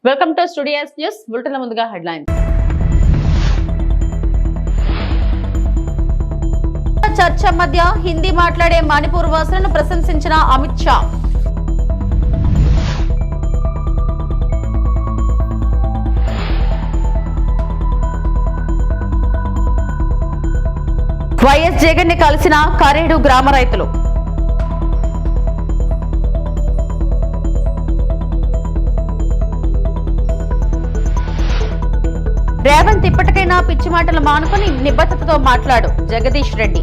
Welcome to studios news bulletin ముందుగా headlines. చర్చ మధ్య హిందీ మాట్లాడే మణిపూర్ వాసులను ప్రశంసించిన అమిత్ షా. వైఎస్ జగన్ ని కలిసిన కరేడు గ్రామ రైతులు. రేవంత్ ఇప్పటికైనా పిచ్చి మాటలు మానుకుని నిబద్ధతతో మాట్లాడు జగదీష్ రెడ్డి.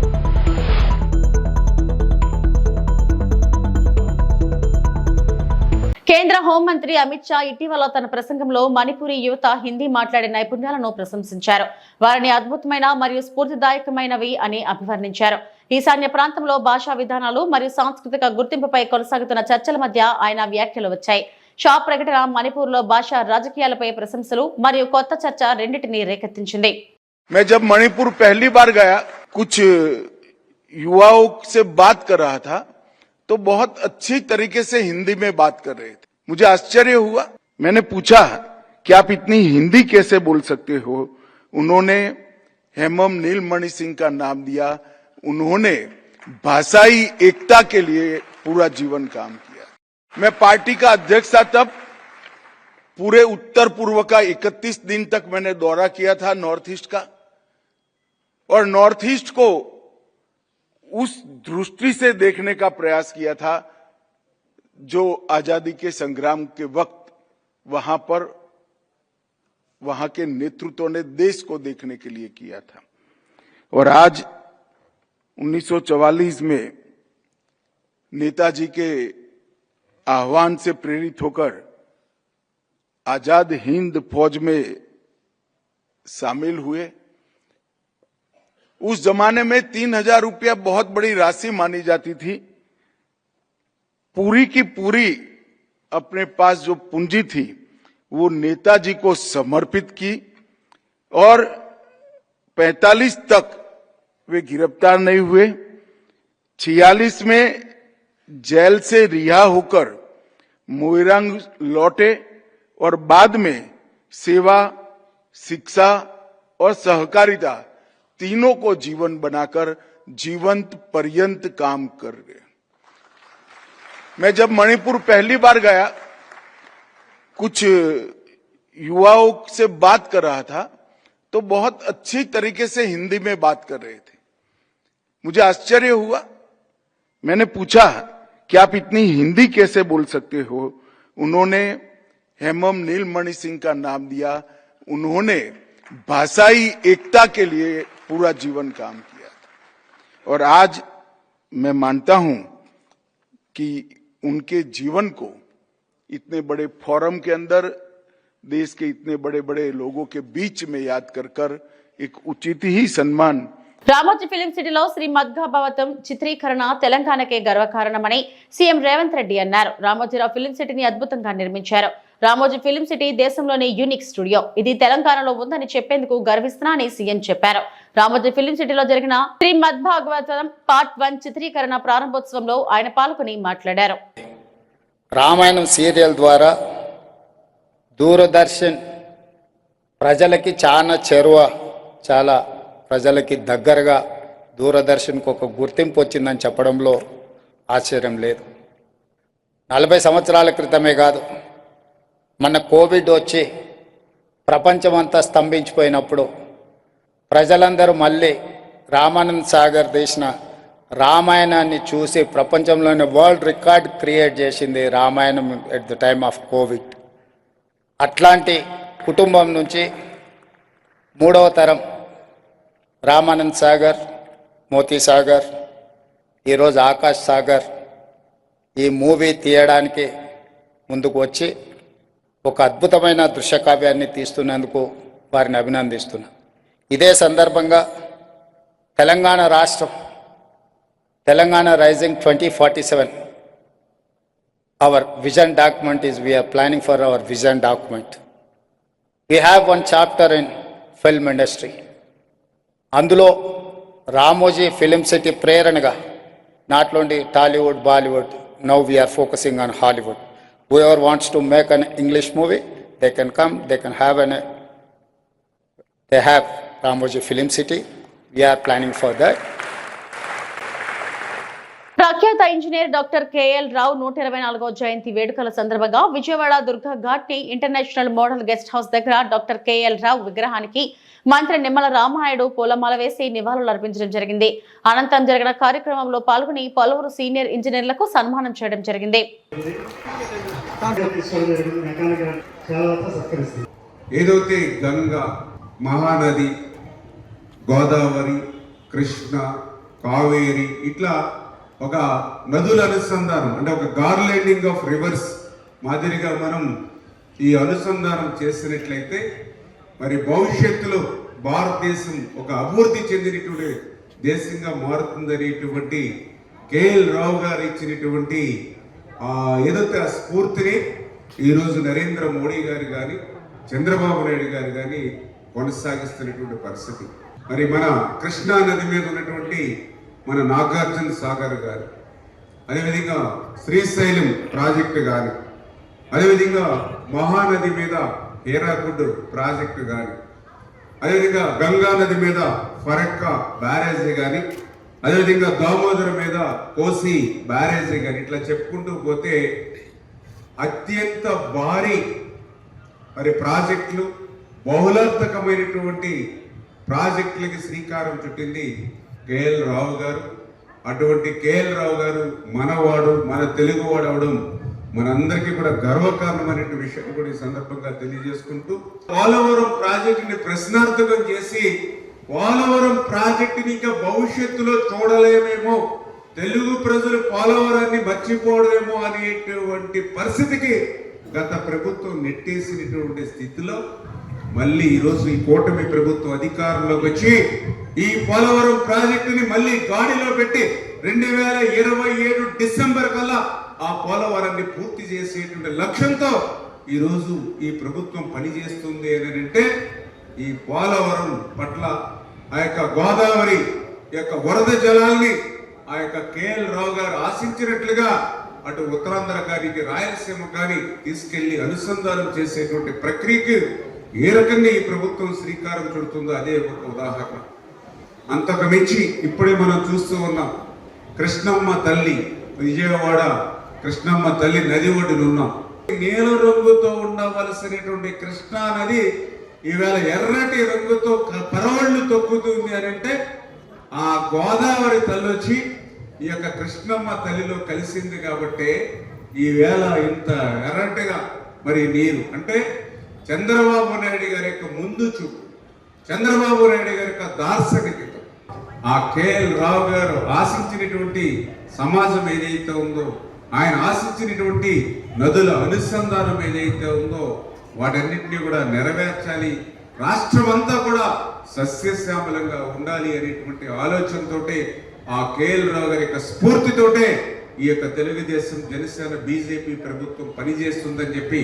కేంద్ర హోంమంత్రి అమిత్ షా ఇటీవల తన ప్రసంగంలో మణిపూరి యువత హిందీ మాట్లాడే నైపుణ్యాలను ప్రశంసించారు. వారిని అద్భుతమైన మరియు స్ఫూర్తిదాయకమైనవి అని అభివర్ణించారు. ఈశాన్య ప్రాంతంలో భాషా విధానాలు మరియు సాంస్కృతిక గుర్తింపుపై కొనసాగుతున్న చర్చల మధ్య ఆయన వ్యాఖ్యలు వచ్చాయి. షా ప్రకటన మణిపూర్ లో భాషా రాజకీయాలపై ప్రశంసలు మరియు కొత్త చర్చ రెండింటిని రేకెత్తించింది. मैं जब मणिपुर पहली बार गया कुछ युवाओं से बात कर रहा था तो बहुत अच्छी तरीके से हिंदी में बात कर रहे थे. मुझे आश्चर्य हुआ. मैंने पूछा कि आप इतनी हिंदी कैसे बोल सकते हो. उन्होंने हेमम नीलमणि सिंह का नाम दिया. उन्होंने भाषाई एकता के लिए पूरा जीवन काम किया. मैं पार्टी का अध्यक्ष था तब पूरे उत्तर पूर्व का 31 दिन तक मैंने दौरा किया था नॉर्थ ईस्ट का, और नॉर्थ ईस्ट को उस दृष्टि से देखने का प्रयास किया था जो आजादी के संग्राम के वक्त वहां के नेतृत्व ने देश को देखने के लिए किया था. और आज 1944 में नेताजी के आह्वान से प्रेरित होकर आजाद हिंद फौज में शामिल हुए. उस जमाने में 3,000 रुपया बहुत बड़ी राशि मानी जाती थी. पूरी की पूरी अपने पास जो पूंजी थी वो नेताजी को समर्पित की, और 45 तक वे गिरफ्तार नहीं हुए. 46 में जेल से रिहा होकर मोइरांग लौटे और बाद में सेवा, शिक्षा और सहकारिता तीनों को जीवन बनाकर जीवंत पर्यंत काम कर गए. मैं जब मणिपुर पहली बार गया कुछ युवाओं से बात कर रहा था तो बहुत अच्छी तरीके से हिंदी में बात कर रहे थे. मुझे आश्चर्य हुआ. मैंने पूछा कि आप इतनी हिंदी कैसे बोल सकते हो. उन्होंने हेमम नीलमणि सिंह का नाम दिया. उन्होंने भाषाई एकता के लिए पूरा जीवन काम किया. और आज मैं मानता हूं कि उनके जीवन को इतने बड़े फोरम के अंदर देश के इतने बड़े बड़े लोगों के बीच में याद कर एक उचित ही सम्मान. రామోజీ ఫిలిం సిటీలో శ్రీ మద్భాగవతం చిత్రీకరణ తెలంగాణకే గర్వకారణమని సీఎం రేవంత్ రెడ్డి అన్నారు. రామోజీరావు ఫిలిం సిటీని అద్భుతంగా నిర్మించారు. రామోజీ ఫిలిం సిటీ దేశంలోని యూనిక్ స్టూడియో. ఇది తెలంగాణలో ఉందని చెప్పేందుకు గర్విస్తున్నానని సీఎం చెప్పారు. రామోజీ ఫిలిం సిటీలో జరిగిన శ్రీ మద్భాగవతం పార్ట్ 1 చిత్రీకరణ ప్రారంభోత్సవంలో ఆయన పాల్గొని మాట్లాడారు. రామాయణం సీరియల్ ద్వారా దూరదర్శన్ ప్రజలకి చాలా ప్రజలకి దగ్గరగా దూరదర్శన్కు ఒక గుర్తింపు వచ్చిందని చెప్పడంలో ఆశ్చర్యం లేదు. 40 సంవత్సరాల క్రితమే కాదు, మన కోవిడ్ వచ్చి ప్రపంచమంతా స్తంభించిపోయినప్పుడు ప్రజలందరూ మళ్ళీ రామానంద్ సాగర్ తీసిన రామాయణాన్ని చూసి ప్రపంచంలోని వరల్డ్ రికార్డ్ క్రియేట్ చేసింది Ramayanam at the time of Covid. అట్లాంటి కుటుంబం నుంచి 3వ తరం రామానంద్ సాగర్, మోతీ సాగర్, ఈరోజు ఆకాష్ సాగర్ ఈ మూవీ తీయడానికి ముందుకు వచ్చి ఒక అద్భుతమైన దృశ్యకావ్యాన్ని తీస్తున్నందుకు వారిని అభినందిస్తున్నా. ఇదే సందర్భంగా తెలంగాణ రాష్ట్రం, Telangana rising 2047 our vision document is we are planning for our vision document. We have one chapter in film industry. అందులో రామోజీ ఫిలిం సిటీ ప్రేరణగా not only Tollywood, Bollywood, now we are focusing on Hollywood. Whoever wants to make an English movie, they can come, they can have they have Ramoji Film City. We are planning for that. ప్రఖ్యాత engineer doctor KL రావు 124వ జయంతి వేడుకల సందర్భంగా Vijayawada Durga ghat international model guest house దగ్గర doctor KL రావు విగ్రహానికి మంత్రి నిమ్మల రామానాయుడు పూలమాల వేసి నివాళులు అర్పించడం జరిగింది. అనంతరం జరిగిన కార్యక్రమంలో పాల్గొని పలువురు సీనియర్ ఇంజనీర్లకు సన్మానం చేయడం జరిగింది. ఏదైతే గంగా, మహానది, గోదావరి, కృష్ణ, కావేరి ఇట్లా ఒక నదుల అనుసంధానం అంటే ఒక గార్లెండింగ్ ఆఫ్ రివర్స్ మాదిరిగా మనం ఈ అనుసంధానం చేసినట్లయితే మరి భవిష్యత్తులో భారతదేశం ఒక అభివృద్ధి చెందినటువంటి దేశంగా మారుతుందనేటువంటి కేఎల్ రావు గారు ఇచ్చినటువంటి ఏదైతే ఆ స్ఫూర్తిని ఈరోజు నరేంద్ర మోడీ గారు కానీ చంద్రబాబు నాయుడు గారు కానీ కొనసాగిస్తున్నటువంటి పరిస్థితి. మరి మన కృష్ణా నది మీద ఉన్నటువంటి మన నాగార్జున సాగర్ గారు, అదేవిధంగా శ్రీశైలం ప్రాజెక్టు కానీ, అదేవిధంగా మహానది మీద హీరాకుడ్ ప్రాజెక్టు కానీ, అదేవిధంగా గంగా నది మీద ఫరక్కా బ్యారేజీ కానీ, అదేవిధంగా దామోదర మీద కోసి బ్యారేజీ కానీ ఇట్లా చెప్పుకుంటూ పోతే అత్యంత భారీ మరి ప్రాజెక్టులు, బహుళార్థకమైనటువంటి ప్రాజెక్టులకి శ్రీకారం చుట్టింది కేఎల్ రావు గారు. అటువంటి కేఎల్ రావు గారు మనవాడు, మన తెలుగువాడు అవడం మనందరికీ కూడా గర్వకారణమైన విషయాన్ని కూడా ఈ సందర్భంగా తెలియజేసుకుంటూ పోలవరం ప్రాజెక్టుని ప్రశ్నార్థకం చేసి పోలవరం ప్రాజెక్టుని ఇంకా భవిష్యత్తులో చూడలేమేమో, తెలుగు ప్రజలు పోలవరాన్ని మర్చిపోవడమేమో అనేటువంటి పరిస్థితికి గత ప్రభుత్వం నెట్టేసినటువంటి స్థితిలో మళ్ళీ ఈరోజు ఈ కూటమి ప్రభుత్వం అధికారంలోకి వచ్చి ఈ పోలవరం ప్రాజెక్టుని మళ్ళీ గాడిలో పెట్టి 2027 డిసెంబర్ కల్లా ఆ పోలవరాన్ని పూర్తి చేసేటువంటి లక్ష్యంతో ఈరోజు ఈ ప్రభుత్వం పనిచేస్తుంది అని అంటే ఈ పోలవరం పట్ల ఆ యొక్క గోదావరి యొక్క వరద జలాల్ని ఆ యొక్క కేఎల్ రావు గారు ఆశించినట్లుగా అటు ఉత్తరాంధ్ర గారికి రాయలసీమ గారి తీసుకెళ్లి అనుసంధానం చేసేటువంటి ప్రక్రియకి ఏ రకంగా ఈ ప్రభుత్వం శ్రీకారం చుడుతుందో అదే ఒక ఉదాహరణ. అంతకు మించి ఇప్పుడే మనం చూస్తూ ఉన్నాం, కృష్ణమ్మ తల్లి, విజయవాడ కృష్ణమ్మ తల్లి నది ఒడ్డున ఉన్నాం. నీల రంగుతో ఉండవలసినటువంటి కృష్ణా నది ఈవేళ ఎర్రటి రంగుతో పరవళ్ళు తొక్కుతుంది అని అంటే ఆ గోదావరి తల్లి వచ్చి ఈ యొక్క కృష్ణమ్మ తల్లిలో కలిసింది కాబట్టి ఈవేళ ఇంత ఎర్రటిగా మరి నీరు అంటే చంద్రబాబు నాయుడు గారి యొక్క ముందు చూపు, చంద్రబాబు నాయుడు గారి యొక్క దార్శనికత, ఆ కేఎల్ రావు గారు ఆశించినటువంటి సమాజం ఏదైతే ఉందో, ఆయన ఆశించినటువంటి నదుల అనుసంధానం ఏదైతే ఉందో వాటన్నిటినీ కూడా నెరవేర్చాలి, రాష్ట్రం అంతా కూడా సస్యశ్యామలంగా ఉండాలి అనేటువంటి ఆలోచనతోటే ఆ కేఎల్ రావు గారి యొక్క స్ఫూర్తితోటే ఈ యొక్క తెలుగుదేశం, జనసేన, బీజేపీ ప్రభుత్వం పనిచేస్తుందని చెప్పి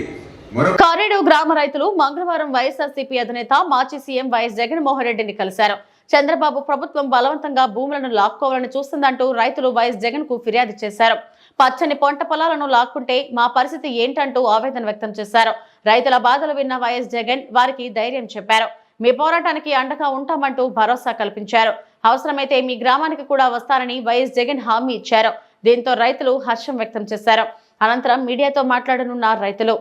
కారేడు గ్రామ రైతులు మంగళవారం వైఎస్ఆర్సీపీ అధినేత మాజీ సీఎం వైఎస్ జగన్మోహన్ రెడ్డిని కలిశారు. చంద్రబాబు ప్రభుత్వం బలవంతంగా భూములను లాక్కోవాలని చూస్తుందంటూ రైతులు వైఎస్ జగన్ కు ఫిర్యాదు చేశారు. పచ్చని పంట పొలాలను లాక్కుంటే మా పరిస్థితి ఏంటంటూ ఆవేదన వ్యక్తం చేశారు. రైతుల బాధలు విన్న వైఎస్ జగన్ వారికి ధైర్యం చెప్పారు. మీ పోరాటానికి అండగా ఉంటామంటూ భరోసా కల్పించారు. అవసరమైతే మీ గ్రామానికి కూడా వస్తారని వైఎస్ జగన్ హామీ ఇచ్చారు. దీంతో రైతులు హర్షం వ్యక్తం చేశారు. అనంతరం మీడియాతో మాట్లాడనున్న రైతులు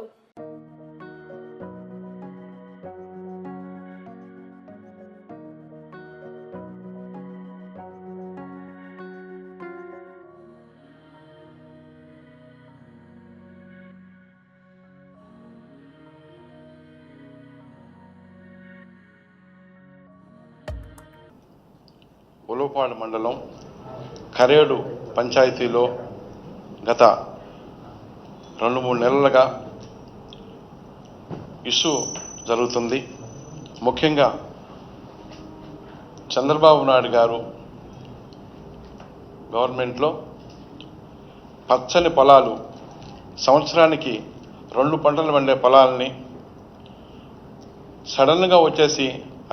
ఉలవపాడు మండలం కరేడు పంచాయతీలో గత 2-3 నెలలుగా ఇష్యూ జరుగుతుంది. ముఖ్యంగా చంద్రబాబు నాయుడు గారు గవర్నమెంట్లో పచ్చని పొలాలు, సంవత్సరానికి 2 పంటలు పండే పొలాలని సడన్గా వచ్చేసి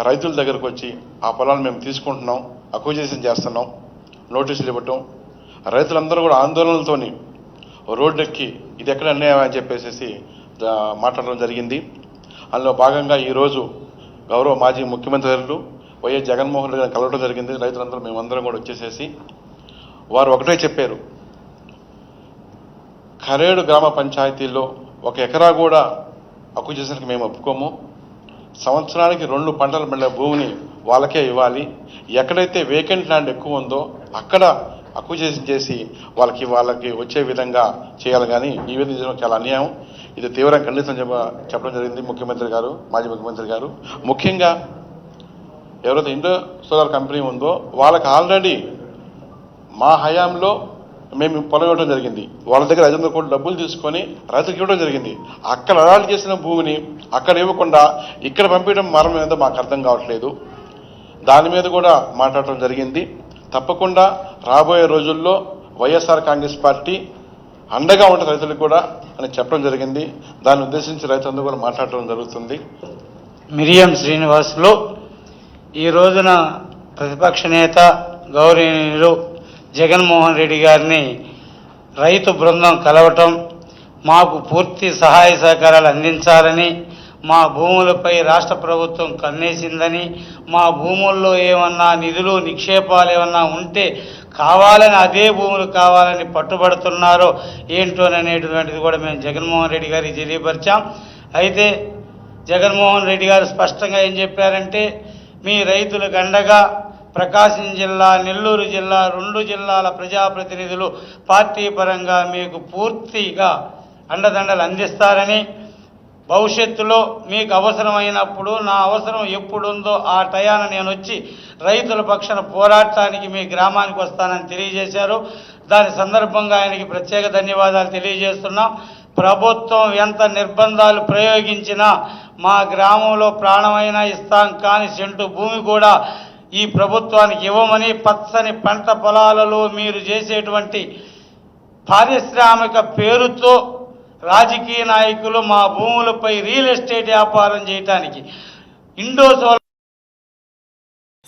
రైతుల దగ్గరకు వచ్చి ఆ పొలాలను మేము తీసుకుంటున్నాం, అక్విజిషన్ చేస్తున్నాం, నోటీసులు ఇవ్వటం, రైతులందరూ కూడా ఆందోళనలతోని రోడ్డెక్కి ఇది ఎక్కడ అన్యాయం అని చెప్పేసి మాట్లాడడం జరిగింది. అందులో భాగంగా ఈరోజు గౌరవ మాజీ ముఖ్యమంత్రి వర్యులు వైఎస్ జగన్మోహన్ రెడ్డి గారిని కలవడం జరిగింది. రైతులందరూ మేమందరం కూడా వచ్చేసేసి వారు ఒకటే చెప్పారు, ఖరేడు గ్రామ పంచాయతీల్లో 1 ఎకరా కూడా అక్విజిషన్కి మేము ఒప్పుకోము. సంవత్సరానికి 2 పంటలు పండే భూమిని వాళ్ళకే ఇవ్వాలి. ఎక్కడైతే వేకెంట్ ల్యాండ్ ఎక్కువ ఉందో అక్కడ అక్విజిషన్ చేసి వాళ్ళకి వచ్చే విధంగా చేయాలి. కానీ ఈ విధంగా చాలా అన్యాయం. ఇది తీవ్రంగా ఖండితం చెప్పడం జరిగింది ముఖ్యమంత్రి గారు, మాజీ ముఖ్యమంత్రి గారు. ముఖ్యంగా ఎవరైతే ఇండో సోలార్ కంపెనీ ఉందో వాళ్ళకి ఆల్రెడీ మా హయాంలో మేము పొలం ఇవ్వడం జరిగింది. వాళ్ళ దగ్గర 500 కోట్ల డబ్బులు తీసుకొని రైతులకు ఇవ్వడం జరిగింది. అక్కడ అలాట్ చేసిన భూమిని అక్కడ ఇవ్వకుండా ఇక్కడ పంపించడం మరణం ఏదో మాకు అర్థం కావట్లేదు. దాని మీద కూడా మాట్లాడటం జరిగింది. తప్పకుండా రాబోయే రోజుల్లో వైఎస్ఆర్ కాంగ్రెస్ పార్టీ అండగా ఉంటుంది రైతులకు కూడా అని చెప్పడం జరిగింది. దాన్ని ఉద్దేశించి రైతులందరూ కూడా మాట్లాడటం జరుగుతుంది. మిరియం శ్రీనివాసులు ఈ రోజున ప్రతిపక్ష నేత గౌరవనీయులు జగన్మోహన్ రెడ్డి గారిని రైతు బృందం కలవటం, మాకు పూర్తి సహాయ సహకారాలు అందించాలని, మా భూములపై రాష్ట్ర ప్రభుత్వం కన్నేసిందని, మా భూముల్లో ఏమన్నా నిధులు నిక్షేపాలు ఏమన్నా ఉంటే కావాలని అదే భూములు కావాలని పట్టుబడుతున్నారో ఏంటోననేటువంటిది కూడా మేము జగన్మోహన్ రెడ్డి గారికి తెలియపరిచాం. అయితే జగన్మోహన్ రెడ్డి గారు స్పష్టంగా ఏం చెప్పారంటే, మీ రైతులకు అండగా ప్రకాశం జిల్లా, నెల్లూరు జిల్లా 2 జిల్లాల ప్రజాప్రతినిధులు పార్టీ పరంగా మీకు పూర్తిగా అండదండలు అందిస్తారని, భవిష్యత్తులో మీకు అవసరమైనప్పుడు నా అవసరం ఎప్పుడుందో ఆ టయాన నేను వచ్చి రైతుల పక్షాన పోరాటానికి మీ గ్రామానికి వస్తానని తెలియజేశారు. దాని సందర్భంగా ఆయనకి ప్రత్యేక ధన్యవాదాలు తెలియజేస్తున్నాం. ప్రభుత్వం ఎంత నిర్బంధాలు ప్రయోగించినా మా గ్రామంలో ప్రాణమైనా ఇస్తాం, కానీ సెంటు భూమి కూడా ఈ ప్రభుత్వానికి ఇవ్వమని, పచ్చని పంట పొలాలలో మీరు చేసేటువంటి పారిశ్రామిక పేరుతో రాజకీయ నాయకులు మా భూములపై రియల్ ఎస్టేట్ వ్యాపారం చేయడానికి Indo solar.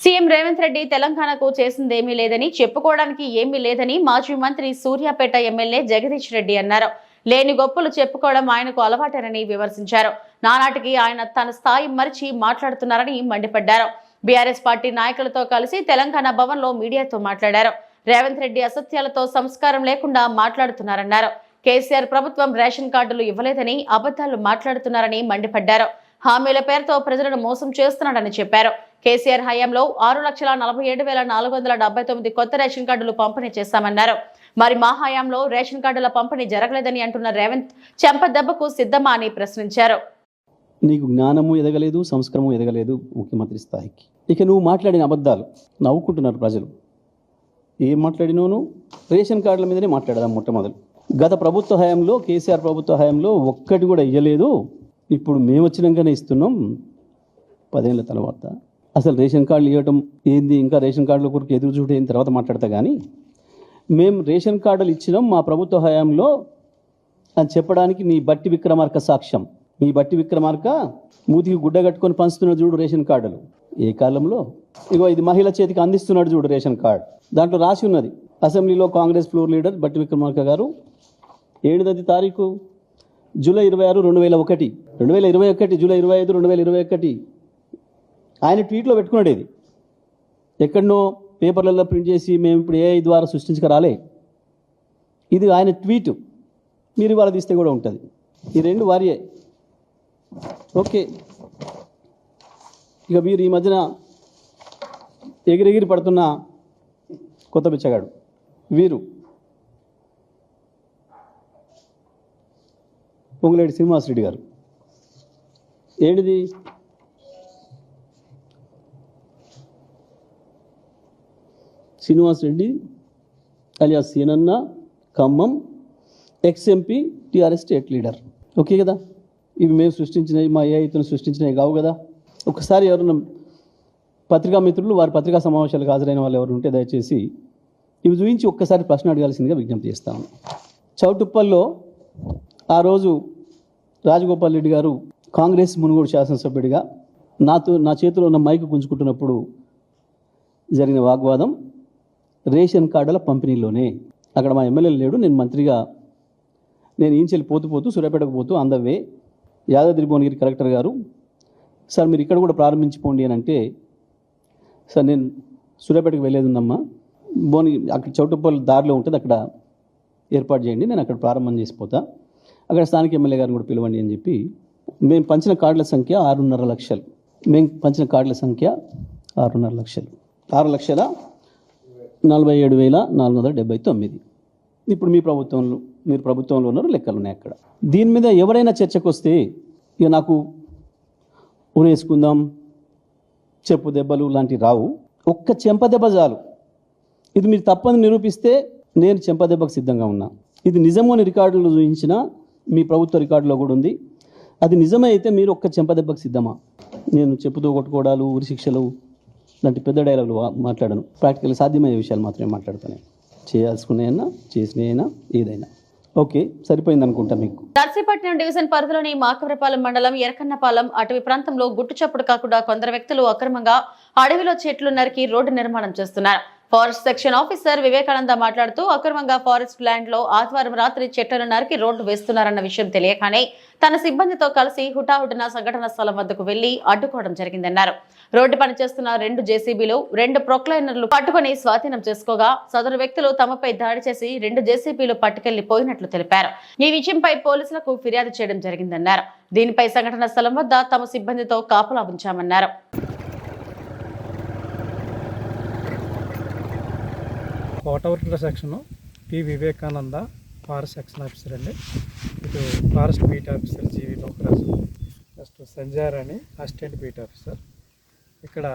CM Revanth Reddy తెలంగాణకు చేసిందేమీ లేదని, చెప్పుకోవడానికి ఏమీ లేదని మాజీ మంత్రి సూర్యాపేట ఎమ్మెల్యే జగదీష్ రెడ్డి అన్నారు. లేని గొప్పలు చెప్పుకోవడం ఆయనకు అలవాటేనని విమర్శించారు. నానాటికి ఆయన తన స్థాయి మరిచి మాట్లాడుతున్నారని మండిపడ్డారు. బీఆర్ఎస్ పార్టీ నాయకులతో కలిసి తెలంగాణ భవన్ లో మీడియాతో మాట్లాడారు. రేవంత్ రెడ్డి అసత్యాలతో సంస్కారం లేకుండా మాట్లాడుతున్నారన్నారు. కేసీఆర్ ప్రభుత్వం రేషన్ కార్డులు ఇవ్వలేదని, అబద్ధాలు మాట్లాడుతున్నారని మండిపడ్డారు. హామీల పేరుతో ప్రజలను మోసం చేస్తున్నాడని చెప్పారు. కేసీఆర్ హయాంలో 6,47,479 కొత్త రేషన్ కార్డులు పంపిణీ చేశామన్నారు. మరి మా హయాంలో రేషన్ కార్డుల పంపిణీ జరగలేదని అంటున్న రేవంత్ చెంపదెబ్బకు సిద్ధమా అని ప్రశ్నించారు. నీకు జ్ఞానము ఎదగలేదు, సంస్కారము ఎదగలేదు ముఖ్యమంత్రి స్థాయికి. ఇక నువ్వు మాట్లాడిన అబద్ధాలు నవ్వుకుంటున్నారు ప్రజలు. ఏం మాట్లాడినోను? రేషన్ కార్డుల మీదనే మాట్లాడదాం. మొట్టమొదలు గత ప్రభుత్వ హయాంలో, కేసీఆర్ ప్రభుత్వ హయాంలో ఒక్కటి కూడా ఇవ్వలేదు. ఇప్పుడు మేము వచ్చినాకనే ఇస్తున్నాం 10 ఏళ్ల తర్వాత. అసలు రేషన్ కార్డులు ఇవ్వటం ఏంది, ఇంకా రేషన్ కార్డుల కొరకు ఎదురు చూడేం తర్వాత మాట్లాడతా. కానీ మేము రేషన్ కార్డులు ఇచ్చినాం మా ప్రభుత్వ హయాంలో అని చెప్పడానికి నీ బట్టి విక్రమార్క సాక్ష్యం. మీ బట్టి విక్రమార్క మూతికి గుడ్డ కట్టుకొని పంచుతున్నాడు చూడు రేషన్ కార్డులు. ఏ కాలంలో? ఇగో ఇది మహిళ చేతికి అందిస్తున్నాడు చూడు రేషన్ కార్డు. దాంట్లో రాసి ఉన్నది, అసెంబ్లీలో కాంగ్రెస్ ఫ్లోర్ లీడర్ బట్టి విక్రమార్క గారు 7వ తారీఖు జూలై 26, 2021 జూలై 25, 2021 ఆయన ట్వీట్లో పెట్టుకున్నాడు. ఇది ఎక్కడనో పేపర్లలో ప్రింట్ చేసి మేము ఇప్పుడు AI ద్వారా సృష్టించకరాలే. ఇది ఆయన ట్వీట్. మీరు ఇవాళ తీస్తే కూడా ఉంటుంది. ఈ 2 వారియే. ఓకే, ఇక మీరు ఈ మధ్యన ఎగిరెగిరి పడుతున్న కొత్త బిచ్చగాడు వీరు పొంగులేటి శ్రీనివాసరెడ్డి గారు. ఏంటిది? శ్రీనివాసరెడ్డి అలియాస్ సీనన్న, Khammam, XMP, TRS state leader. Okay కదా? ఇవి మేము సృష్టించినవి, మా ఏఐతో సృష్టించినవి కావు కదా. ఒకసారి ఎవరైనా పత్రికా మిత్రులు, వారి పత్రికా సమావేశాలకు హాజరైన వాళ్ళు ఎవరు ఉంటే దయచేసి ఇవి చూపించి ఒక్కసారి ప్రశ్న అడగాల్సిందిగా విజ్ఞప్తి చేస్తాను. చౌటుప్పల్లో ఆ రోజు రాజగోపాల్ రెడ్డి గారు కాంగ్రెస్ మునుగోడు శాసనసభ్యుడిగా నా చేతిలో ఉన్న మైకు గుంజుకుంటున్నప్పుడు జరిగిన వాగ్వాదం రేషన్ కార్డుల పంపిణీలోనే. అక్కడ మా ఎమ్మెల్యే లేడు, నేను మంత్రిగా నేను ఈంచెల్లి పోతూ సూర్యాపేటకు పోతూ అందవే యాదాద్రి భువనగిరి కలెక్టర్ గారు సార్ మీరు ఇక్కడ కూడా ప్రారంభించిపోండి అని అంటే, సార్ నేను సూర్యాపేటకు వెళ్ళేది ఉందమ్మా, బోని అక్కడ చౌటుప్పల్ దారిలో ఉంటుంది, అక్కడ ఏర్పాటు చేయండి, నేను అక్కడ ప్రారంభం చేసిపోతా, అక్కడ స్థానిక ఎమ్మెల్యే గారిని కూడా పిలవండి అని చెప్పి, మేము పంచిన కార్డుల సంఖ్య 6.5 లక్షలు. మేము పంచిన కార్డుల సంఖ్య 6.5 లక్షలు, 6,47,479. ఇప్పుడు మీరు ప్రభుత్వంలో ఉన్నారు, లెక్కలు ఉన్నాయి అక్కడ. దీని మీద ఎవరైనా చర్చకు వస్తే ఇక నాకు ఉరేసుకుందాం, చెప్పు దెబ్బలు లాంటివి రావు. ఒక్క చెంపదెబ్బ చాలు. ఇది మీరు తప్పని నిరూపిస్తే నేను చెంపదెబ్బకు సిద్ధంగా ఉన్నా. ఇది నిజమని రికార్డులు చూపించిన మీ ప్రభుత్వ రికార్డులో కూడా ఉంది. అది నిజమే అయితే మీరు ఒక్క చెంపదెబ్బకు సిద్ధమా? నేను చెప్పుతో కొట్టుకోవడాలు, ఉరి శిక్షలు లాంటి పెద్ద డైలాగులు మాట్లాడను. ప్రాక్టికల్ సాధ్యమయ్యే విషయాలు మాత్రమే మాట్లాడుతాను. చేయాల్సుకున్నాయన్నా, చేసినాయైనా, ఏదైనా. ఓకే, సరిపోయింది అనుకుంటా మీకు. నర్సీపట్నం డివిజన్ పరిధిలోని మాకవరపాలెం మండలం ఎరకన్నపాలెం అటవీ ప్రాంతంలో గుట్టు చప్పుడు కాకుండా కొందరు వ్యక్తులు అక్రమంగా అడవిలో చెట్లు నరికి రోడ్డు నిర్మాణం చేస్తున్నారు. ఫారెస్ట్ సెక్షన్ ఆఫీసర్ వివేకానంద మాట్లాడుతూ, అక్రమంగా ఫారెస్ట్ ల్యాండ్ లో ఆదివారం రాత్రి చెట్లను నరికి రోడ్డు వేస్తున్నారన్న విషయం తెలియగానే తన సిబ్బందితో కలిసి హుటాహుటిన సంఘటన స్థలం వద్దకు వెళ్లి అడ్డుకోవడం జరిగిందన్నారు. రోడ్డు పనిచేస్తున్న 2 జేసీబీలు 2 ప్రొక్లైనర్లు పట్టుకుని స్వాధీనం చేసుకోగా సదరు వ్యక్తులు తమపై దాడి చేసి 2 జేసీబీలు పట్టుకెళ్లిపోయినట్లు తెలిపారు. ఈ విషయంపై పోలీసులకు ఫిర్యాదు చేయడం జరిగిందన్నారు. దీనిపై సంఘటన స్థలం వద్ద తమ సిబ్బందితో కాపలా ఉంచామన్నారు. కోటవర్ల section P Vivekananda forest section officer అండి. ఇటు forest beat officer G V Lokaraju, next సంజార్ అని అసిస్టెంట్ బీట్ ఆఫీసర్. ఇక్కడ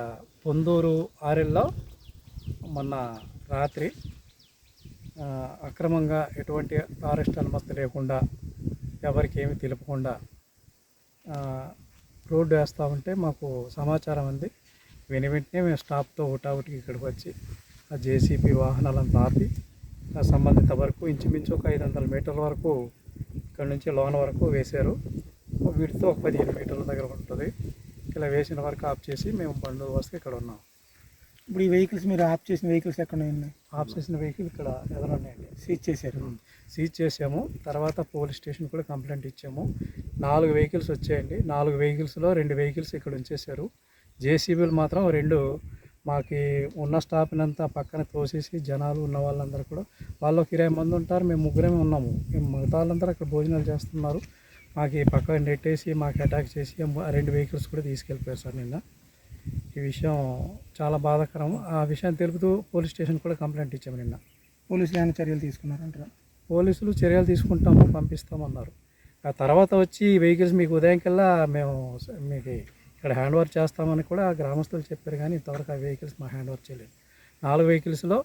పొందూరు ఆరెల్లో మొన్న రాత్రి అక్రమంగా ఎటువంటి ఫారెస్ట్ అనుమతి లేకుండా ఎవరికి ఏమి తెలుపకుండా రోడ్డు వేస్తూ ఉంటే మాకు సమాచారం అంది. వెంటనే మేము స్టాఫ్తో హుటాహుటికి ఇక్కడికి వచ్చి ఆ జేసీబీ వాహనాలను ఆపి ఆ సంబంధిత వరకు ఇంచుమించు ఒక 500 మీటర్ల వరకు ఇక్కడ నుంచి లోన వరకు వేశారు. వీటితో ఒక 15 మీటర్ల దగ్గర ఉంటుంది. ఇలా వేసిన వరకు ఆఫ్ చేసి మేము బందోబస్తు ఇక్కడ ఉన్నాం. ఇప్పుడు ఈ వెహికల్స్ మీరు ఆఫ్ చేసిన వెహికల్స్ ఎక్కడ ఉన్నాయి? ఆఫ్ చేసిన వెహికల్ ఇక్కడ ఎదురున్నాయండి. సీజ్ చేశారు. సీజ్ చేసాము. తర్వాత పోలీస్ స్టేషన్ కూడా కంప్లైంట్ ఇచ్చాము. 4 వెహికల్స్ వచ్చాయండి. 4 వెహికల్స్లో 2 వెహికల్స్ ఇక్కడ ఉంచేశారు. జేసీబీలు మాత్రం 2 మాకు ఉన్న స్టాఫ్నంతా పక్కన తోసేసి జనాలు ఉన్న వాళ్ళందరూ కూడా, వాళ్ళు 20 మంది ఉంటారు, మేము 3 ఉన్నాము. మిగతా వాళ్ళందరూ అక్కడ భోజనాలు చేస్తున్నారు. మాకు పక్కన నెట్టేసి మాకు అటాక్ చేసి 2 వెహికల్స్ కూడా తీసుకెళ్ళిపోయారు సార్ నిన్న. ఈ విషయం చాలా బాధాకరం. ఆ విషయాన్ని తెలుపుతూ పోలీస్ స్టేషన్ కూడా కంప్లైంట్ ఇచ్చాము నిన్న. పోలీసులు ఏమైనా చర్యలు తీసుకున్నారంటారా? పోలీసులు చర్యలు తీసుకుంటాము, పంపిస్తామన్నారు. ఆ తర్వాత వచ్చి వెహికల్స్ మీకు ఉదయం కల్లా మేము మీకు ఇక్కడ హ్యాండ్ ఓవర్ చేస్తామని కూడా గ్రామస్తులు చెప్పారు, కానీ ఇంతవరకు ఆ వెహికల్స్ మా హ్యాండ్ ఓవర్ చేయలేదు. 4 వెహికల్స్లో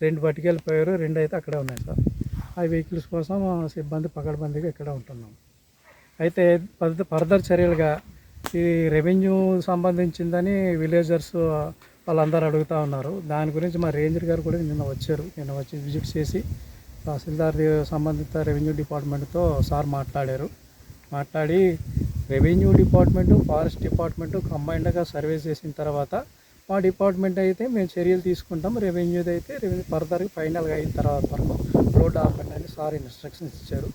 2 పట్టుకెళ్ళిపోయారు, 2 అయితే అక్కడే ఉన్నాయి సార్. ఆ వెహికల్స్ కోసం సిబ్బంది పకడ్బందీగా ఇక్కడే ఉంటున్నాం. అయితే ఫర్దర్ చర్యలుగా ఈ రెవెన్యూ సంబంధించిందని విలేజర్స్ వాళ్ళందరూ అడుగుతూ ఉన్నారు. దాని గురించి మా రేంజర్ గారు కూడా నిన్న వచ్చారు. నిన్న వచ్చి విజిట్ చేసి తహసీల్దార్ సంబంధిత రెవెన్యూ డిపార్ట్మెంట్తో సార్ మాట్లాడి రెవెన్యూ డిపార్ట్మెంటు ఫారెస్ట్ డిపార్ట్మెంటు కంబైన్డ్గా సర్వే చేసిన తర్వాత మా డిపార్ట్మెంట్ అయితే మేము చర్యలు తీసుకుంటాం, రెవెన్యూది అయితే రెవెన్యూ ఫర్దర్గా ఫైనల్గా అయిన తర్వాత వరకు రోడ్ ఆపండి అని సార్ ఇన్స్ట్రక్షన్స్ ఇచ్చారు.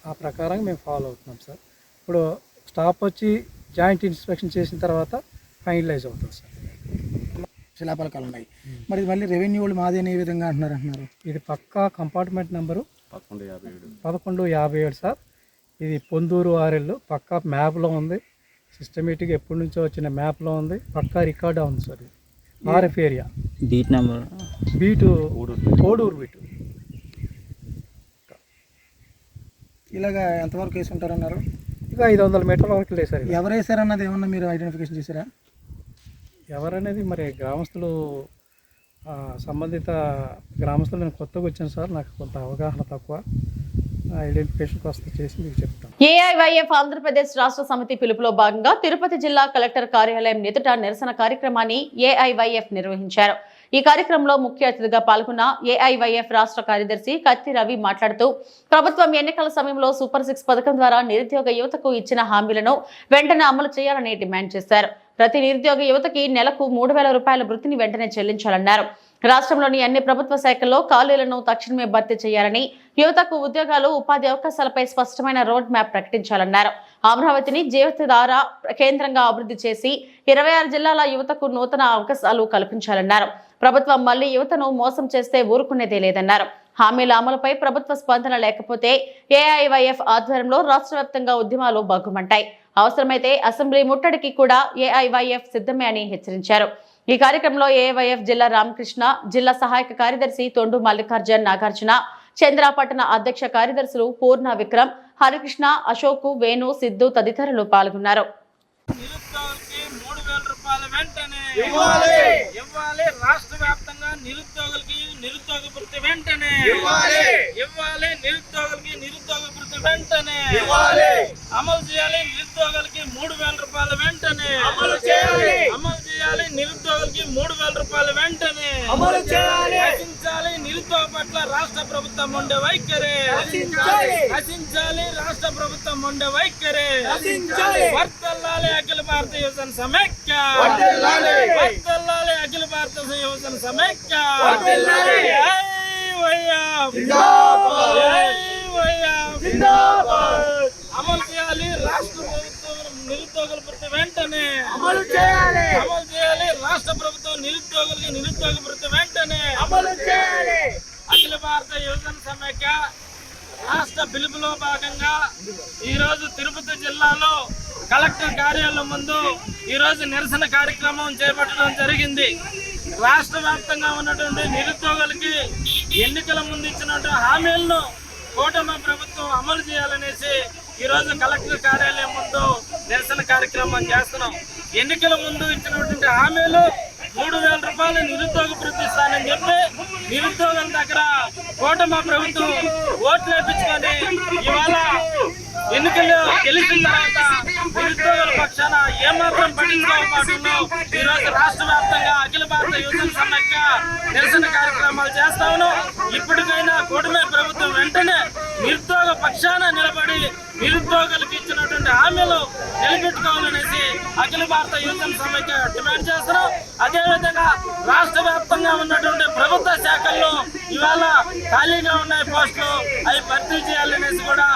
ఆ ప్రకారంగా మేము ఫాలో అవుతున్నాం సార్. ఇప్పుడు స్టాఫ్ వచ్చి జాయింట్ ఇన్స్పెక్షన్ చేసిన తర్వాత ఫైనలైజ్ అవుతుంది సార్. శిలాపలకాలు ఉన్నాయి. మరి మళ్ళీ రెవెన్యూ వాళ్ళు మాది అనే విధంగా అంటున్నారు. ఇది పక్కా కంపార్ట్మెంట్ నెంబరు 1157 సార్. ఇది పొందూరు ఆరెల్లు పక్కా మ్యాప్లో ఉంది. సిస్టమేటిక్ ఎప్పటి నుంచో వచ్చిన మ్యాప్లో ఉంది. పక్కా రికార్డా ఉంది సార్. ఇది RF area beat number beat Koduru beat. ఇలాగా ఎంతవరకు వేసి ఉంటారన్నారు? ఇక 500 మీటర్ల వరకు లేదు సార్. ఎవరు వేసారన్నది ఏమన్నా మీరు ఐడెంటిఫికేషన్ చేశారా? ఎవరనేది మరి గ్రామస్తులు సంబంధిత గ్రామస్తులు, నేను కొత్తగా వచ్చాను సార్, నాకు కొంత అవగాహన తక్కువ. ఐడెంటిఫికేషన్ వస్తే చేసి మీకు చెప్తాను. ఏఐవైఎఫ్ ఆంధ్రప్రదేశ్ రాష్ట్ర సమితి పిలుపులో భాగంగా తిరుపతి జిల్లా కలెక్టర్ కార్యాలయం ఎదుట నిరసన కార్యక్రమాన్ని ఏఐవైఎఫ్ నిర్వహించారు. ఈ కార్యక్రమంలో ముఖ్య అతిథిగా పాల్గొన్న ఏఐవైఎఫ్ రాష్ట్ర కార్యదర్శి కత్తి రవి మాట్లాడుతూ, ప్రభుత్వం ఎన్నికల సమయంలో సూపర్ 6 పథకం ద్వారా నిరుద్యోగ యువతకు ఇచ్చిన హామీలను వెంటనే అమలు చేయాలని డిమాండ్ చేశారు. ప్రతి నిరుద్యోగ యువతకి నెలకు 3,000 రూపాయల వృత్తిని వెంటనే చెల్లించాలన్నారు. రాష్ట్రంలోని అన్ని ప్రభుత్వ శాఖల్లో ఖాళీలను తక్షణమే భర్తీ చేయాలని, యువతకు ఉద్యోగాలు, ఉపాధి అవకాశాలపై స్పష్టమైన రోడ్ మ్యాప్ ప్రకటించాలన్నారు. అమరావతిని జీవితధార కేంద్రంగా అభివృద్ధి చేసి 26 జిల్లాల యువతకు నూతన అవకాశాలు కల్పించాలన్నారు. ప్రభుత్వం మళ్లీ యువతను మోసం చేస్తే ఊరుకునేదే లేదన్నారు. హామీల అమలుపై ప్రభుత్వ స్పందన లేకపోతే ఏఐవైఎఫ్ ఆధ్వర్యంలో రాష్ట్ర వ్యాప్తంగా ఉద్యమాలు బగ్గుమంటాయి. అవసరమైతే అసెంబ్లీ ముట్టడికి కూడా ఏఐవైఎఫ్ సిద్ధమే అని హెచ్చరించారు. ఈ కార్యక్రమంలో ఏఐవైఎఫ్ జిల్లా రామకృష్ణ, జిల్లా సహాయక కార్యదర్శి తొండు మల్లికార్జున్, నాగార్జున, చంద్రపట్టణ అధ్యక్ష కార్యదర్శులు పూర్ణ, విక్రమ్, హరికృష్ణ, అశోక్, వేణు, సిద్ధు తదితరులు పాల్గొన్నారు. రాష్ట్ర వ్యాప్తంగా నిరుద్యోగులకి నిరుద్యోగ వృత్తి వెంటనే ఇవ్వాలి. నిరుద్యోగులకి నిరుద్యోగ వృత్తి వెంటనే అమలు చేయాలి. నిరుద్యోగులకి 3,000 రూపాయలు వెంటనే అమలు చేయాలి. నిరుద్యోగులకి 3,000 రూపాయలు వెంటనే అమలు చేయాలి. రచించాలి నిరుద్యోగ పట్ల రాష్ట్ర ప్రభుత్వం ఉండే వైఖరి. రచించాలి రాష్ట్ర ప్రభుత్వం ఉండే వైఖరి. వర్ధిల్లాలి అఖిల భారత యువజన సమైక్య. వర్ధిల్లాలి అఖిల భారత యువజన సమైక్య. అమలు చేయాలి రాష్ట్ర ప్రభుత్వం నిరుద్యోగుల వృత్తి వెంటనే అమలు చేయాలి. రాష్ట్ర ప్రభుత్వం నిరుద్యోగులకి నిరుద్యోగ వృత్తి వెంటనే అమలు చేయాలి. అఖిల భారత యువజన సమైక్య రాష్ట్ర పిలుపులో భాగంగా ఈరోజు తిరుపతి జిల్లాలో కలెక్టర్ కార్యాలయం ముందు ఈరోజు నిరసన కార్యక్రమం చేపట్టడం జరిగింది. రాష్ట్ర వ్యాప్తంగా ఉన్నటువంటి నిరుద్యోగులకి ఎన్నికల ముందు ఇచ్చినటువంటి హామీలను కూటమి ప్రభుత్వం అమలు చేయాలనేసి ఈరోజు కలెక్టర్ కార్యాలయం ముందు నిరసన కార్యక్రమం చేస్తున్నాం. ఎన్నికల ముందు ఇచ్చినటువంటి హామీలు 3,000 రూపాయలు నిరుద్యోగ వృత్తి ఇస్తానని చెప్పి నిరుద్యోగుల దగ్గర కూటమి ప్రభుత్వం ఓట్లు వేయించుకొని ఇవాళ ఎన్నికల్లో గెలిచిన తర్వాత నిరుద్యోగుల పక్షాన ఏమాత్రం పట్టించుకోకపోవడంలో ఈరోజు రాష్ట్ర వ్యాప్తంగా అఖిల భారత యువజన సమైక్య నిరసన కార్యక్రమాలు చేస్తా ఉన్నాం. ఇప్పటికైనా కూటమి ప్రభుత్వం వెంటనే నిరుద్యోగ పక్షాన నిలబడి నిరుద్యోగులకు ఇచ్చినటువంటి హామీలు నిలబెట్టుకోవాలనేసి అఖిల భారత యువజన సమైక్య డిమాండ్ చేస్తున్నాం. అదేవిధంగా రాష్ట్ర వ్యాప్తంగా ఉన్నటువంటి ప్రభుత్వ శాఖల్లో ఇవాళ ఖాళీగా ఉన్నాయి పోస్టులు, అవి భర్తీ చేయాలనేసి కూడా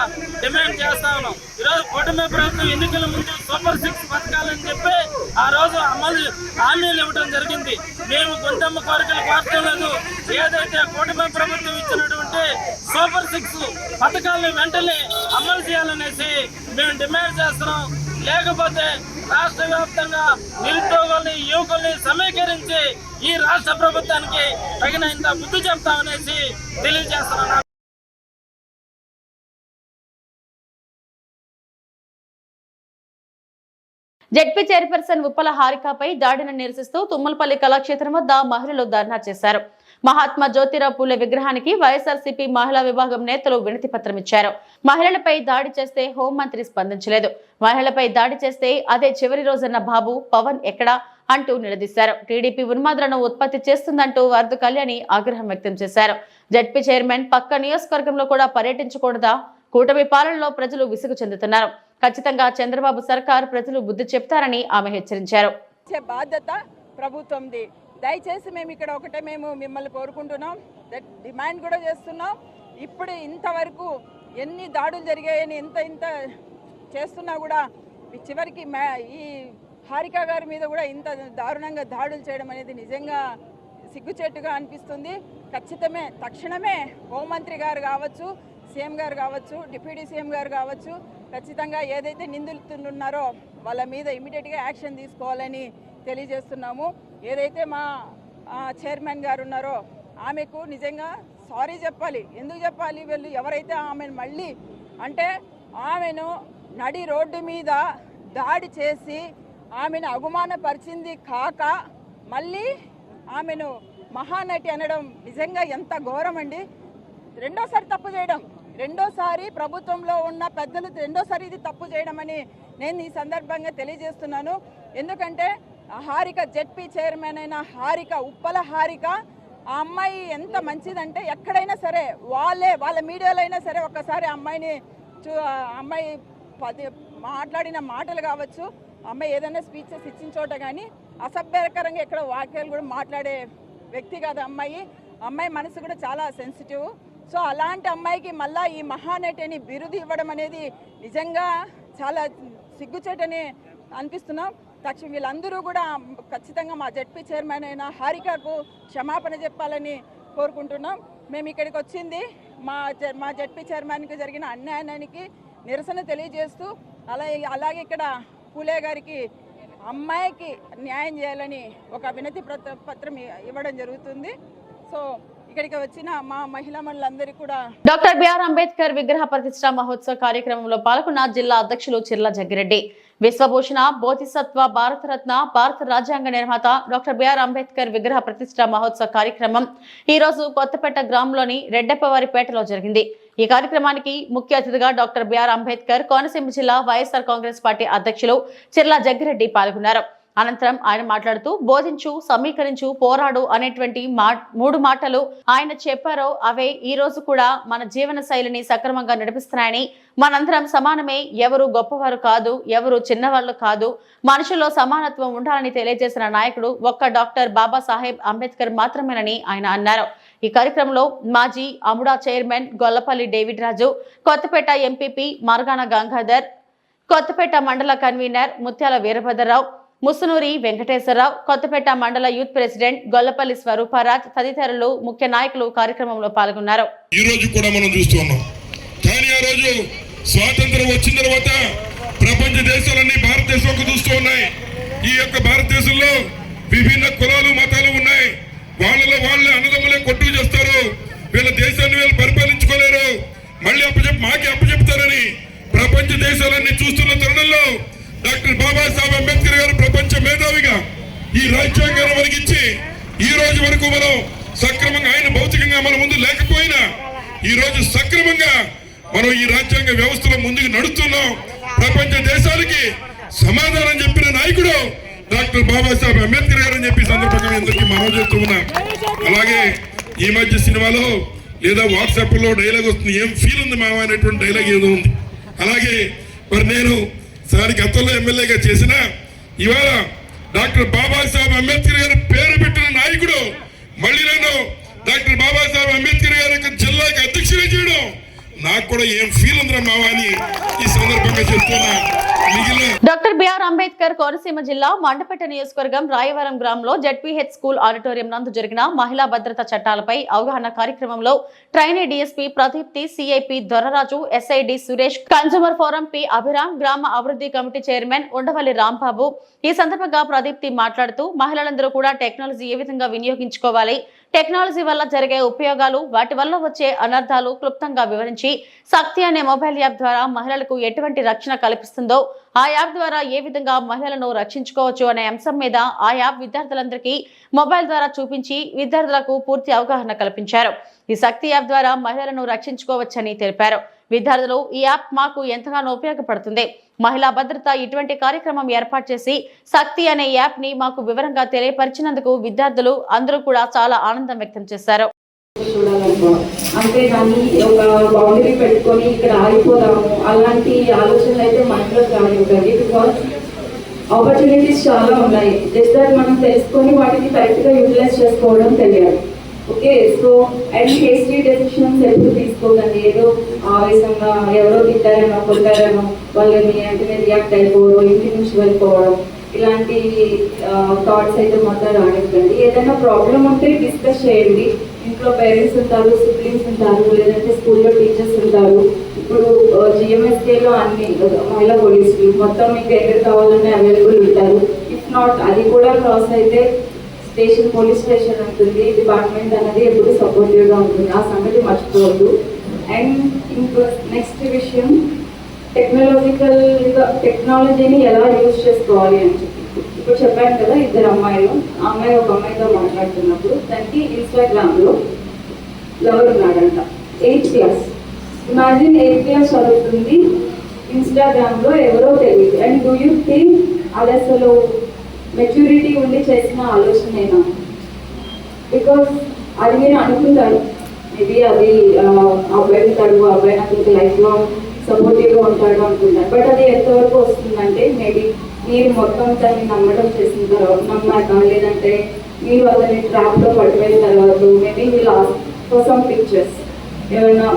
డిమాండ్ చేస్తా ఉన్నాం. ఈరోజు కూటమి ప్రభుత్వం ఎన్నికల ముందు సూపర్ 6 పథకాలని చెప్పి ఆ రోజు అమలు హామీలు ఇవ్వడం జరిగింది. మేము గుంటమ్మ కోరికలు కోరలేదు. ఏదైతే కూటమి ప్రభుత్వం ఇచ్చినటువంటి సూపర్ 6 పథకాలను వెంటనే అమలు చేయాలనేసి మేము డిమాండ్ చేస్తున్నాం. లేకపోతే రాష్ట్ర వ్యాప్తంగా నిరుద్యోగుల్ని యువకుల్ని సమీకరించి ఈ రాష్ట్ర ప్రభుత్వానికి తగినంత బుద్ధి చెప్తామనేసి తెలియజేస్తున్నాం. జెడ్పీ చైర్పర్సన్ ఉప్పల హారికపై దాడిని నిరసిస్తూ తుమ్మలపల్లి కళాక్షేత్రం వద్ద మహిళలు ధర్నా చేశారు. మహాత్మా జ్యోతిరావు పూలే విగ్రహానికి వైఎస్ఆర్సీపీ మహిళా విభాగం నేతలు వినతి పత్రం ఇచ్చారు. మహిళలపై దాడి చేస్తే హోంమంత్రి స్పందించలేదు. మహిళలపై దాడి చేస్తే అదే చివరి రోజన్న బాబు పవన్ ఎక్కడా అంటూ నిలదీశారు. టీడీపీ ఉన్మాదులను ఉత్పత్తి చేస్తుందంటూ వర్ధ కళ్యాణి ఆగ్రహం వ్యక్తం చేశారు. జెడ్పీ చైర్మన్ పక్క నియోజకవర్గంలో కూడా పర్యటించకూడదా? కూటమి పాలనలో ప్రజలు విసుగు చెందుతున్నారు. ఖచ్చితంగా చంద్రబాబు సర్కార్ ప్రజలు బుద్ధి చెప్తారని ఆమె హెచ్చరించారు. బాధ్యత ప్రభుత్వంది. దయచేసి మేము ఇక్కడ ఒకటే మేము మిమ్మల్ని కోరుకుంటున్నాం, డిమాండ్ కూడా చేస్తున్నాం. ఇప్పుడు ఇంతవరకు ఎన్ని దాడులు జరిగాయని ఇంత చేస్తున్నా కూడా చివరికి ఈ హారిక గారి మీద కూడా ఇంత దారుణంగా దాడులు చేయడం అనేది నిజంగా సిగ్గుచేటుగా అనిపిస్తుంది. ఖచ్చితమే తక్షణమే హోంమంత్రి గారు కావచ్చు, సీఎం గారు కావచ్చు, డిప్యూటీ సీఎం గారు కావచ్చు, ఖచ్చితంగా ఏదైతే నిందితులు ఉన్నారో వాళ్ళ మీద ఇమీడియట్గా యాక్షన్ తీసుకోవాలని తెలియజేస్తున్నాము. ఏదైతే మా చైర్మన్ గారు ఉన్నారో ఆమెకు నిజంగా సారీ చెప్పాలి. ఎందుకు చెప్పాలి? వీళ్ళు ఎవరైతే ఆమెను మళ్ళీ అంటే ఆమెను నడి రోడ్డు మీద దాడి చేసి ఆమెను అవమానపరిచింది కాక మళ్ళీ ఆమెను మహానటి అనడం నిజంగా ఎంత ఘోరం అండి. రెండోసారి తప్పు చేయడం, రెండోసారి ప్రభుత్వంలో ఉన్న పెద్దలు రెండోసారి ఇది తప్పు చేయడం అని నేను ఈ సందర్భంగా తెలియజేస్తున్నాను. ఎందుకంటే హారిక జెడ్పీ చైర్మన్ అయిన హారిక, ఉప్పల హారిక, ఆ అమ్మాయి ఎంత మంచిదంటే ఎక్కడైనా సరే వాళ్ళ మీడియాలో అయినా సరే ఒక్కసారి అమ్మాయిని అమ్మాయి మాట్లాడిన మాటలు కావచ్చు, అమ్మాయి ఏదైనా స్పీచెస్ ఇచ్చిన చోట కానీ అసభ్యకరంగా ఎక్కడ వాక్యాలు కూడా మాట్లాడే వ్యక్తి కాదు అమ్మాయి మనసు కూడా చాలా సెన్సిటివ్. సో అలాంటి అమ్మాయికి మళ్ళీ ఈ మహానటి అని బిరుదు ఇవ్వడం అనేది నిజంగా చాలా సిగ్గుచేటని అనిపిస్తున్నాం. తక్షణం వీళ్ళందరూ కూడా ఖచ్చితంగా మా జడ్పీ చైర్మన్ అయిన హారికకు క్షమాపణ చెప్పాలని కోరుకుంటున్నాం. మేము ఇక్కడికి వచ్చింది మా జడ్పీ చైర్మన్కి జరిగిన అన్యాయానికి నిరసన తెలియజేస్తూ అలాగే ఇక్కడ పూలే గారికి అమ్మాయికి న్యాయం చేయాలని ఒక వినతి పత్రం ఇవ్వడం జరుగుతుంది. సో ఇక్కడికి వచ్చిన మా మహిళా మండలందరికీ కూడా డాక్టర్ బిఆర్ అంబేద్కర్ విగ్రహ ప్రతిష్ఠా మహోత్సవ కార్యక్రమంలో పాల్గొన్న జిల్లా అధ్యక్షులు చిర్ల జగ్గిరెడ్డి. విశ్వభూషణ బోధిసత్వ భారతరత్న భారత రాజ్యాంగ నిర్మాత డాక్టర్ బిఆర్ అంబేద్కర్ విగ్రహ ప్రతిష్ఠా మహోత్సవ కార్యక్రమం ఈ రోజు కొత్తపేట గ్రామంలోని రెడ్డెప్పవారిపేటలో జరిగింది. ఈ కార్యక్రమానికి ముఖ్య అతిథిగా డాక్టర్ బిఆర్ అంబేద్కర్ కోనసీమ జిల్లా వైఎస్ఆర్ కాంగ్రెస్ పార్టీ అధ్యక్షులు చిర్ల జగ్గిరెడ్డి పాల్గొన్నారు. అనంతరం ఆయన మాట్లాడుతూ బోధించు, సమీకరించు, పోరాడు అనేటువంటి 3 మాటలు ఆయన చెప్పారో అవే ఈ రోజు కూడా మన జీవన శైలిని సక్రమంగా నడిపిస్తున్నాయని, మనందరం సమానమే, ఎవరు గొప్పవారు కాదు, ఎవరు చిన్నవాళ్ళు కాదు, మనుషుల్లో సమానత్వం ఉండాలని తెలియజేసిన నాయకుడు ఒక్క డాక్టర్ బాబాసాహెబ్ అంబేద్కర్ మాత్రమేనని ఆయన అన్నారు. ఈ కార్యక్రమంలో మాజీ అముడా చైర్మన్ గొల్లపల్లి డేవిడ్ రాజు, కొత్తపేట ఎంపీపీ మార్గాన గంగాధర్, కొత్తపేట మండల కన్వీనర్ ముత్యాల వీరభద్రరావు, ముసునూరి వెంకటేశ్వరరావు, కొత్తపేట మండల యూత్ ప్రెసిడెంట్ గొల్లపల్లి స్వరూపరాజ్ తదితరులు ముఖ్య నాయకులు కార్యక్రమంలో పాల్గొన్నారు. ఈ రోజు కూడా మనం చూస్తున్నాం. కానీ ఆ రోజు స్వాతంత్రం వచ్చిన తర్వాత ప్రపంచ దేశాలన్నీ భారతదేశంలోకి చూస్తూ ఉన్నాయి. ఈ యొక్క భారతదేశంలో విభిన్న కులాలు మతాలు ఉన్నాయి. వాళ్ళలో వాళ్ళే అన్నదమ్ములే కొట్టు చేస్తారు. వీళ్ళ దేశాన్ని వీళ్ళు పరిపాలించుకోలేరు, మళ్ళీ మాకే అప్పచెప్తారని ప్రపంచ దేశాలన్నీ చూస్తున్న తరుణంలో డాక్టర్ బాబాసాహెబ్ అంబేద్కర్ గారు ప్రపంచ మేధావిగా ఈ రాజ్యాంగాన్ని మనకిచ్చి ఈ రోజు వరకు మనం సక్రమంగా, ఆయన భౌతికంగా మన ముందు లేకపోయినా ఈ రోజు సక్రమంగా మనం ఈ రాజ్యాంగ వ్యవస్థలో ముందుకు నడుస్తున్నాం. ప్రపంచ దేశాలకి సమాధానం చెప్పిన నాయకుడు డాక్టర్ బాబాసాహెబ్ అంబేద్కర్ గారు అని చెప్పి సందర్భంగా అందరికీ మనవి చేస్తూ ఉన్నా. అలాగే ఈ మధ్య సినిమాలో లేదా వాట్సాప్ లో డైలాగ్ వస్తుంది, ఏం ఫీల్ ఉంది మావ అనేటువంటి డైలాగ్ ఏదో ఉంది. అలాగే మరి నేను సారి గతంలో ఎమ్మెల్యేగా చేసిన ఇవాళ డాక్టర్ బాబాసాహెబ్ అంబేద్కర్ గారు పేరు పెట్టిన నాయకుడు మళ్ళీ నన్ను డాక్టర్ బాబాసాహెబ్ అంబేద్కర్ గారి యొక్క జిల్లాకి అధ్యక్షుడే చేయడం నాకు కూడా ఏం ఫీల్ ఉందిరా మావా అని ఈ సందర్భంగా చెప్తున్నా. డాక్టర్ బిఆర్ అంబేద్కర్ కోనసీమ జిల్లా మండపేట నియోజకవర్గం రాయవరం గ్రామంలో జెడ్పీహెచ్ స్కూల్ ఆడిటోరియం నందు జరిగిన మహిళా భద్రతా చట్టాలపై అవగాహన కార్యక్రమంలో trainee DSP Pradeepthi, CI P Doraraju, SI D Suresh, consumer forum P Abhiram, గ్రామ అభివృద్ధి కమిటీ చైర్మన్ ఉండవల్లి రాంబాబు ఈ సందర్భంగా ప్రదీప్తి మాట్లాడుతూ మహిళలందరూ కూడా టెక్నాలజీ ఏ విధంగా వినియోగించుకోవాలి, టెక్నాలజీ వల్ల జరిగే ఉపయోగాలు, వాటి వల్ల వచ్చే అనర్థాలు క్లుప్తంగా వివరించి శక్తి అనే మొబైల్ యాప్ ద్వారా మహిళలకు ఎటువంటి రక్షణ కల్పిస్తుందో, ఆ యాప్ ద్వారా ఏ విధంగా మహిళలను రక్షించుకోవచ్చు అనే అంశం మీద ఆ యాప్ విద్యార్థులందరికీ మొబైల్ ద్వారా చూపించి విద్యార్థులకు పూర్తి అవగాహన కల్పించారు. ఈ శక్తి యాప్ ద్వారా మహిళలను రక్షించుకోవచ్చని తెలిపారు. విద్యార్థులు ఈ యాప్ మాకు ఎంతగానో ఉపయోగపడుతుంది, మహిళా భద్రత ఇటువంటి కార్యక్రమం ఏర్పాటు చేసి శక్తి అనే యాప్ ని మాకు వివరంగా తెలియపరిచినందుకు విద్యార్థులు అందరూ కూడా చాలా ఆనందం వ్యక్తం చేశారు. అంతేగాని ఒక బౌండరీ పెట్టుకొని ఇక్కడ ఆగిపోదాము అలాంటి ఆలోచనలు అయితే మనలో రానివ్వండి. బికాస్ ఆపర్చునిటీస్ చాలా ఉన్నాయి. జస్ట్ దట్ మనం తెలుసుకొని వాటిని కరెక్ట్గా యూటిలైజ్ చేసుకోవడం తెలియాలి. Okay, so and hasty decisions ఎప్పుడు తీసుకోకండి. ఏదో ఆవేశంగా ఎవరో తిట్టారేమో కొట్టారేమో వాళ్ళని వెంటనే రియాక్ట్ అయిపోవడం, ఇంటి నుంచి వెళ్ళిపోవడం, ఇలాంటి థాట్స్ అయితే మాత్రం రానివ్వండి. ఏదైనా ప్రాబ్లం ఉంటే డిస్కస్ చేయండి. ఇంట్లో పేరెంట్స్ ఉంటారు, సిబ్లింగ్స్ ఉంటారు, లేదంటే స్కూల్లో టీచర్స్ ఉంటారు. ఇప్పుడు జిఎంఎస్కేలో అన్ని మహిళా పోలీసులు మొత్తం మీకు ఎక్కడ కావాలనే అవైలబుల్ ఉంటారు. ఇఫ్ నాట్ అది కూడా క్రాస్ అయితే స్టేషన్, పోలీస్ స్టేషన్ ఉంటుంది. డిపార్ట్మెంట్ అనేది ఎప్పుడు సపోర్టివ్గా ఉంటుంది, ఆ సంగతి మర్చిపోవద్దు. అండ్ ఇంకో నెక్స్ట్ విషయం, టెక్నాలజీని ఎలా యూజ్ చేసుకోవాలి అని చెప్పి ఇప్పుడు చెప్పాను కదా. 2 అమ్మాయిలు, ఆ అమ్మాయి ఒక అమ్మాయితో మాట్లాడుతున్నప్పుడు దానికి ఇన్స్టాగ్రామ్లో లవర్ ఉన్నాడంట. 8th class. Imagine 8th class చదువుతుంది, ఇన్స్టాగ్రామ్లో ఎవరో తెలియదు. అండ్ డూ యూ థింక్ అది అసలు మెచ్యూరిటీ ఉండి చేసిన ఆలోచనేనా? బికాస్ అది మీరు అనుకుంటారు మేబీ అది అబ్బాయి ఉంటాడు, అబ్బాయి నాకు ఇంకా లైఫ్ లాంగ్ సపోర్టివ్గా ఉంటాడు అనుకుంటారు. బట్ అది ఎంతవరకు వస్తుందంటే మేబీ మీరు మొత్తం దాన్ని నమ్మడం చేసిన తర్వాత నమ్మాక, లేదంటే మీరు అతని ట్రాప్లో పడిపోయిన తర్వాత maybe wheel ask for some pictures, ఏమైనా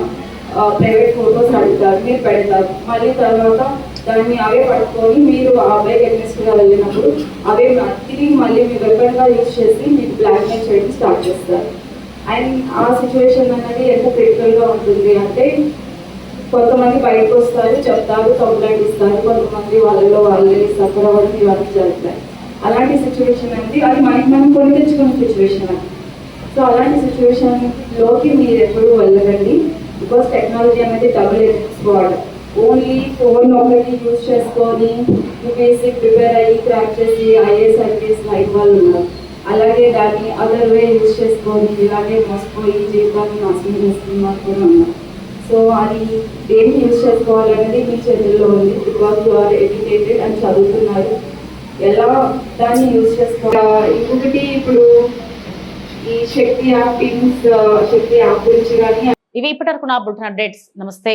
ప్రైవేట్ ఫొటోస్ అడుగుతారు, మీరు పెడతారు. మళ్ళీ తర్వాత దాన్ని అవే పట్టుకొని మీరు ఆ అబ్బాయికి అగ్నెస్ట్గా వెళ్ళినప్పుడు అవే తిరిగి మళ్ళీ మీ వెపన్గా యూజ్ చేసి మీకు బ్లాక్మెయిల్ చేయడం స్టార్ట్ చేస్తారు. అండ్ ఆ సిచ్యువేషన్ అనేది ఎంత క్రిటికల్గా ఉంటుంది అంటే, కొంతమంది బయటకు వస్తారు, చెప్తారు, కంప్లైంట్ ఇస్తారు, కొంతమంది వాళ్ళలో వాళ్ళే సఫర్ అవ్వడం ఇవన్నీ జరుగుతాయి. అలాంటి సిచ్యువేషన్ అనేది అది మనం కొని తెచ్చుకున్న సిచ్యువేషన్ అది. సో అలాంటి సిచ్యువేషన్లోకి మీరు ఎప్పుడు వెళ్ళకండి. బికాస్ టెక్నాలజీ అనేది double edge sword. Only phone ఒకటి యూజ్ చేసుకొని యూపీఎస్సీ ప్రిపేర్ అయ్యి క్రాక్ చేసి ఐఏఎస్ ఐపీఎస్ లైఫ్ వాళ్ళు ఉన్నారు. అలాగే దాన్ని అదర్ వే యూజ్ చేసుకొని ఇలాగే మోసపోయి జీవితాన్ని నాశనం చేస్తున్నారు కూడా ఉన్నారు. సో అది దేనికి యూజ్ చేసుకోవాలనేది మీ చేతుల్లో ఉంది. బికాస్ యు ఆర్ ఎడ్యుకేటెడ్ అని చదువుతున్నారు, ఎలా దాన్ని యూజ్ చేసుకోవాలి. ఇంకొకటి ఇప్పుడు ఈ శక్తి యాప్ గురించి కానీ ఇవి ఇప్పటివరకు నా బుల్టన్ అప్డేట్స్. నమస్తే.